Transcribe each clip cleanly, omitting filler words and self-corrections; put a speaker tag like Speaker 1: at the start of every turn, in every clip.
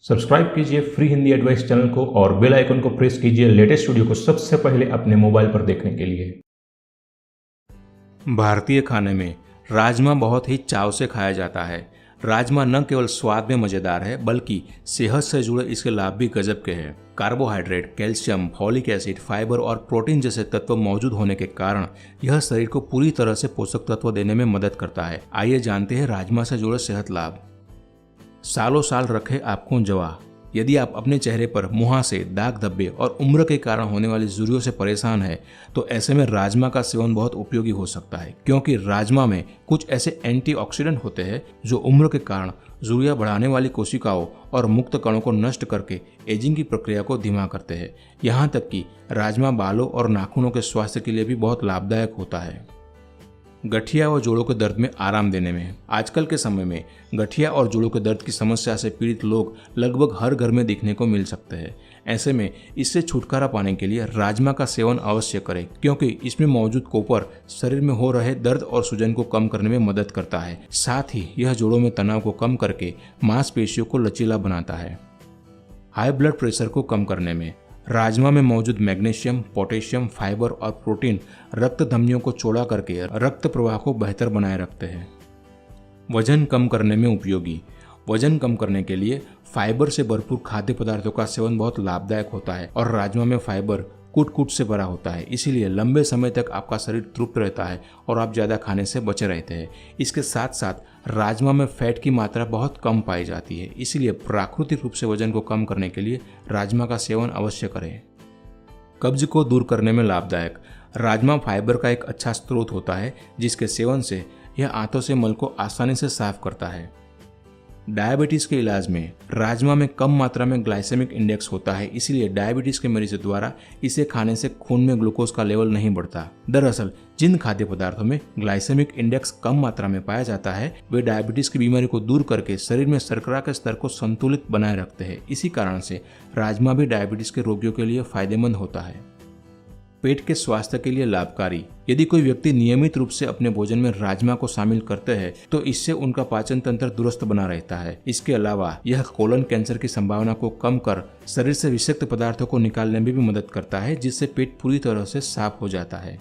Speaker 1: Subscribe कीजिए free Hindi advice channel को और बेल आइकन को प्रेस कीजिए लेटेस्ट वीडियो को सबसे पहले अपने मोबाइल पर देखने के लिए।
Speaker 2: भारतीय खाने में राजमा बहुत ही चाव से खाया जाता है। राजमा न केवल स्वाद में मज़ेदार है बल्कि सेहत से जुड़े इसके लाभ भी गजब के हैं। Carbohydrate, calcium, folic acid, fibre और प्रोटीन जैसे तत्व मौजूद होने के कारण यह शरीर को पूरी तरह से पोषक तत्व देने में मदद करता है। आइए जानते हैं राजमा से जुड़े सेहत लाभ। सालों साल रखे आंखों जवा। यदि आप अपने चेहरे पर मुहासे, दाग धब्बे और उम्र के कारण होने वाली झुर्रियों से परेशान हैं, तो ऐसे में राजमा का सेवन बहुत उपयोगी हो सकता है, क्योंकि राजमा में कुछ ऐसे एंटीऑक्सीडेंट होते हैं जो उम्र के कारण झुर्रियां बढ़ाने वाली कोशिकाओं और मुक्त कणों को नष्ट करके एजिंग की प्रक्रिया को धीमा करते हैं। यहाँ तक कि राजमा बालों और नाखूनों के स्वास्थ्य के लिए भी बहुत लाभदायक होता है। गठिया और जोड़ों के दर्द में आराम देने में। आजकल के समय में गठिया और जोड़ों के दर्द की समस्या से पीड़ित लोग लगभग हर घर में देखने को मिल सकते हैं। ऐसे में इससे छुटकारा पाने के लिए राजमा का सेवन अवश्य करें, क्योंकि इसमें मौजूद कॉपर शरीर में हो रहे दर्द और सूजन को कम करने में मदद करता है। साथ ही यह जोड़ों में तनाव को कम करके मांसपेशियों को लचीला बनाता है। हाई ब्लड प्रेशर को कम करने में। राजमा में मौजूद मैग्नीशियम, पोटेशियम, फाइबर और प्रोटीन रक्त धमनियों को चौड़ा करके रक्त प्रवाह को बेहतर बनाए रखते हैं। वजन कम करने में उपयोगी। वजन कम करने के लिए फाइबर से भरपूर खाद्य पदार्थों का सेवन बहुत लाभदायक होता है और राजमा में फाइबर कूट से भरा होता है, इसीलिए लंबे समय तक आपका शरीर तृप्त रहता है और आप ज़्यादा खाने से बचे रहते हैं। इसके साथ साथ राजमा में फैट की मात्रा बहुत कम पाई जाती है, इसीलिए प्राकृतिक रूप से वजन को कम करने के लिए राजमा का सेवन अवश्य करें। कब्ज को दूर करने में लाभदायक। राजमा फाइबर का एक अच्छा स्रोत होता है, जिसके सेवन से यह आंतों से मल को आसानी से साफ करता है। डायबिटीज के इलाज में राजमा में कम मात्रा में ग्लाइसेमिक इंडेक्स होता है, इसीलिए डायबिटीज के मरीजों द्वारा इसे खाने से खून में ग्लूकोज का लेवल नहीं बढ़ता। दरअसल जिन खाद्य पदार्थों में ग्लाइसेमिक इंडेक्स कम मात्रा में पाया जाता है, वे डायबिटीज की बीमारी को दूर करके शरीर में शर्करा के स्तर को संतुलित बनाए रखते हैं। इसी कारण से राजमा भी डायबिटीज के रोगियों के लिए फायदेमंद होता है। पेट के स्वास्थ्य के लिए लाभकारी। यदि कोई व्यक्ति नियमित रूप से अपने भोजन में राजमा को शामिल करते हैं, तो इससे उनका पाचन तंत्र दुरुस्त बना रहता है। इसके अलावा यह कोलन कैंसर की संभावना को कम कर शरीर से विषाक्त पदार्थों को निकालने में भी मदद करता है, जिससे पेट पूरी तरह से साफ हो जाता है।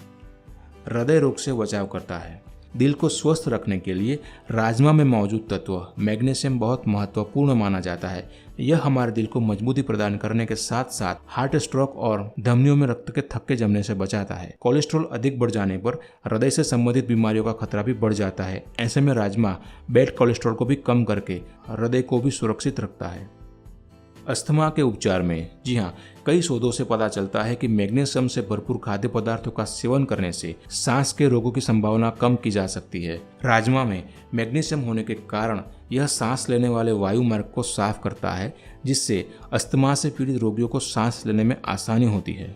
Speaker 2: हृदय रोग से बचाव करता है। दिल को स्वस्थ रखने के लिए राजमा में मौजूद तत्व मैग्नीशियम बहुत महत्वपूर्ण माना जाता है। यह हमारे दिल को मजबूती प्रदान करने के साथ साथ हार्ट स्ट्रोक और धमनियों में रक्त के थक्के जमने से बचाता है। कोलेस्ट्रॉल अधिक बढ़ जाने पर हृदय से संबंधित बीमारियों का खतरा भी बढ़ जाता है। ऐसे में राजमा बैड कोलेस्ट्रॉल को भी कम करके हृदय को भी सुरक्षित रखता है। अस्थमा के उपचार में। जी हाँ, कई शोधों से पता चलता है कि मैग्नीशियम से भरपूर खाद्य पदार्थों का सेवन करने से सांस के रोगों की संभावना कम की जा सकती है। राजमा में मैग्नीशियम होने के कारण यह सांस लेने वाले वायु मार्ग को साफ करता है, जिससे अस्थमा से पीड़ित रोगियों को सांस लेने में आसानी होती है।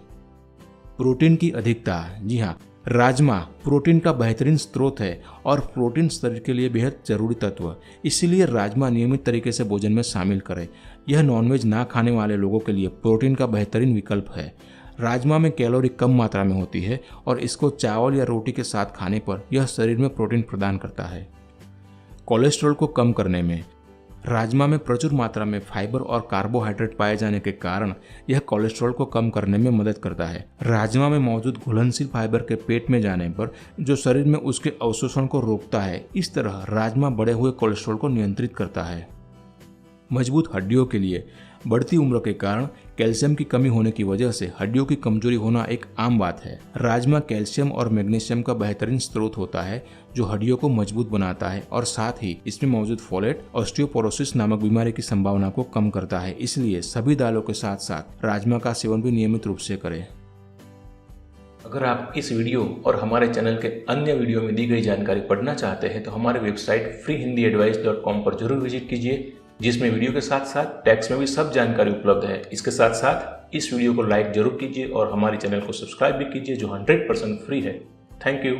Speaker 2: प्रोटीन की अधिकता। जी हाँ, राजमा प्रोटीन का बेहतरीन स्रोत है और प्रोटीन शरीर के लिए बेहद जरूरी तत्व, इसीलिए राजमा नियमित तरीके से भोजन में शामिल करें। यह नॉनवेज ना खाने वाले लोगों के लिए प्रोटीन का बेहतरीन विकल्प है। राजमा में कैलोरी कम मात्रा में होती है और इसको चावल या रोटी के साथ खाने पर यह शरीर में प्रोटीन प्रदान करता है। कोलेस्ट्रॉल को कम करने में। राजमा में प्रचुर मात्रा में फाइबर और कार्बोहाइड्रेट पाए जाने के कारण यह कोलेस्ट्रॉल को कम करने में मदद करता है। राजमा में मौजूद घुलनशील फाइबर के पेट में जाने पर जो शरीर में उसके अवशोषण को रोकता है। इस तरह राजमा बढ़े हुए कोलेस्ट्रॉल को नियंत्रित करता है। मजबूत हड्डियों के लिए। बढ़ती उम्र के कारण कैल्शियम की कमी होने की वजह से हड्डियों की कमजोरी होना एक आम बात है। राजमा कैल्शियम और मैग्नीशियम का बेहतरीन स्रोत होता है, जो हड्डियों को मजबूत बनाता है और साथ ही इसमें मौजूद फोलेट ऑस्टियोपोरोसिस नामक बीमारी की संभावना को कम करता है। इसलिए सभी दालों के साथ साथ राजमा का सेवन भी नियमित रूप से करें।
Speaker 1: अगर आप इस वीडियो और हमारे चैनल के अन्य वीडियो में दी गई जानकारी पढ़ना चाहते हैं, तो हमारे वेबसाइट freehindiadvice.com पर जरूर विजिट कीजिए, जिसमें वीडियो के साथ साथ टेक्स्ट में भी सब जानकारी उपलब्ध है। इसके साथ साथ इस वीडियो को लाइक जरूर कीजिए और हमारे चैनल को सब्सक्राइब भी कीजिए, जो 100% फ्री है। Thank you.